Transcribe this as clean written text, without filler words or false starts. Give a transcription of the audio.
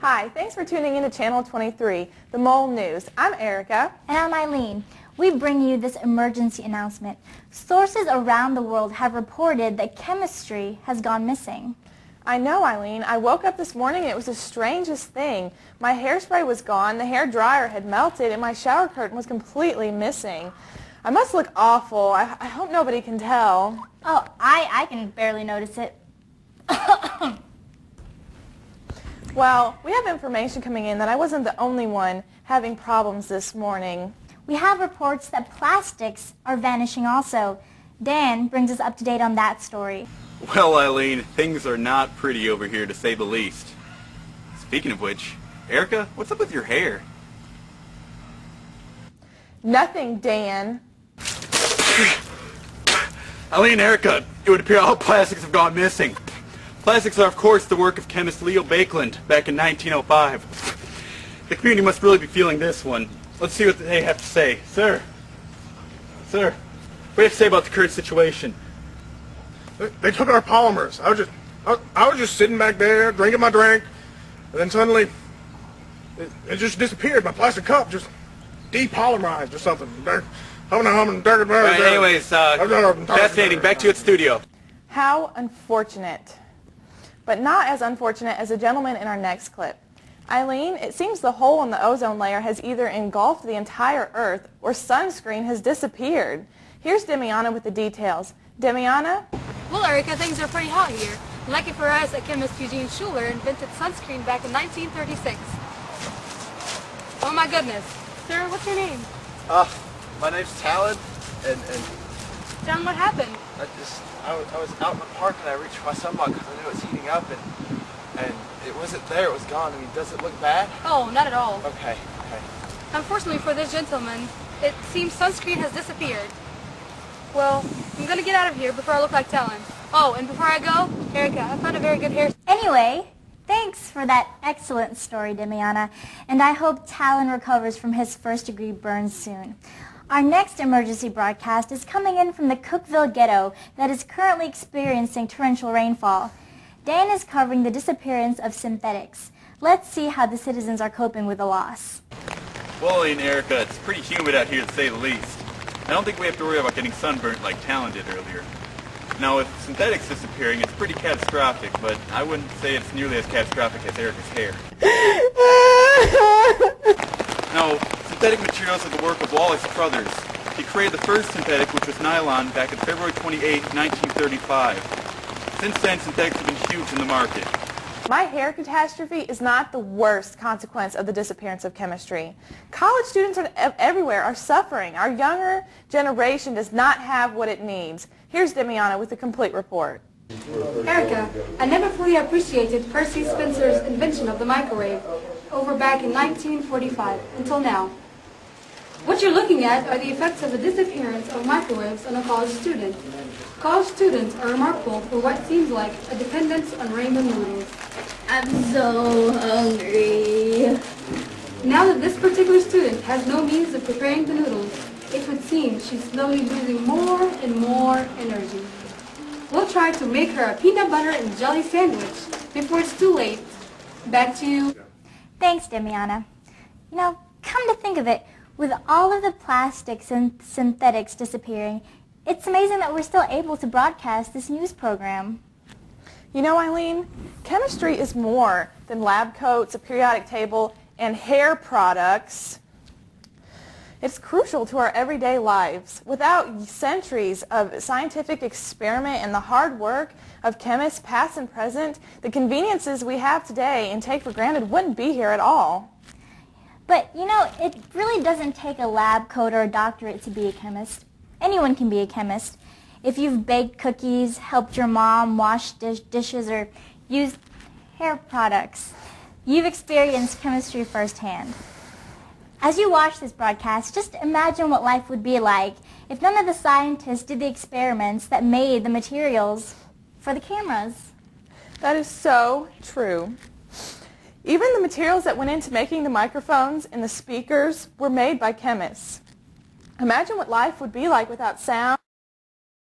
Hi, thanks for tuning in to Channel 23, the Mole News. I'm Erica. And I'm Eileen. We bring you this emergency announcement. Sources around the world have reported that chemistry has gone missing. I know, Eileen. I woke up this morning and it was the strangest thing. My hairspray was gone, the hair dryer had melted, and my shower curtain was completely missing. I must look awful. I hope nobody can tell. Oh, I can barely notice it. Well, we have information coming in that I wasn't the only one having problems this morning. We have reports that plastics are vanishing also. Dan brings us up to date on that story. Well, Eileen, things are not pretty over here, to say the least. Speaking of which, Erica, what's up with your hair? Nothing, Dan. Eileen and Erica, it would appear all plastics have gone missing. Plastics are, of course, the work of chemist Leo Baekeland back in 1905. The community must really be feeling this one. Let's see what they have to say. Sir, what do you have to say about the current situation? They took our polymers. I was just sitting back there drinking my drink, and then suddenly it just disappeared. My plastic cup just depolymerized or something. Right, anyways, fascinating. Back to you at studio. How unfortunate. But not as unfortunate as the gentleman in our next clip. Eileen, it seems the hole in the ozone layer has either engulfed the entire Earth or sunscreen has disappeared. Here's Demiana with the details. Demiana? Well, Erica, things are pretty hot here. Lucky for us, a chemist Eugene Schuler invented sunscreen back in 1936. Oh my goodness. Sir, what's your name? My name's Talon, and John, what happened? I was out in the park and I reached for my sunblock because I knew it was heating up and it wasn't there, it was gone. I mean, does it look bad? Oh, not at all. Okay. Unfortunately for this gentleman, it seems sunscreen has disappeared. Well, I'm gonna get out of here before I look like Talon. Oh, and before I go, Erica, I found a very good hair. Anyway, thanks for that excellent story, Demiana, and I hope Talon recovers from his first-degree burns soon. Our next emergency broadcast is coming in from the Cookeville ghetto that is currently experiencing torrential rainfall. Dan is covering the disappearance of synthetics. Let's see how the citizens are coping with the loss. Well, Eileen and Erica, it's pretty humid out here, to say the least. I don't think we have to worry about getting sunburnt like Talon did earlier. Now, with synthetics disappearing, it's pretty catastrophic, but I wouldn't say it's nearly as catastrophic as Erica's hair. Now, synthetic materials are the work of Wallace Crothers. He created the first synthetic, which was nylon, back on February 28, 1935. Since then, synthetics have been huge in the market. My hair catastrophe is not the worst consequence of the disappearance of chemistry. College students everywhere are suffering. Our younger generation does not have what it needs. Here's Demiana with the complete report. Erica, I never fully appreciated Percy Spencer's invention of the microwave over back in 1945 until now. What you're looking at are the effects of the disappearance of microwaves on a college student. College students are remarkable for what seems like a dependence on ramen noodles. I'm so hungry. Now that this particular student has no means of preparing the noodles, it would seem she's slowly losing more and more energy. We'll try to make her a peanut butter and jelly sandwich before it's too late. Back to you. Thanks, Demiana. You know, come to think of it, with all of the plastics and synthetics disappearing, it's amazing that we're still able to broadcast this news program. You know, Eileen, chemistry is more than lab coats, a periodic table, and hair products. It's crucial to our everyday lives. Without centuries of scientific experiment and the hard work of chemists past and present, the conveniences we have today and take for granted wouldn't be here at all. But, you know, it really doesn't take a lab coat or a doctorate to be a chemist. Anyone can be a chemist. If you've baked cookies, helped your mom wash dishes, or used hair products, you've experienced chemistry firsthand. As you watch this broadcast, just imagine what life would be like if none of the scientists did the experiments that made the materials for the cameras. That is so true. Even the materials that went into making the microphones and the speakers were made by chemists. Imagine what life would be like without sound.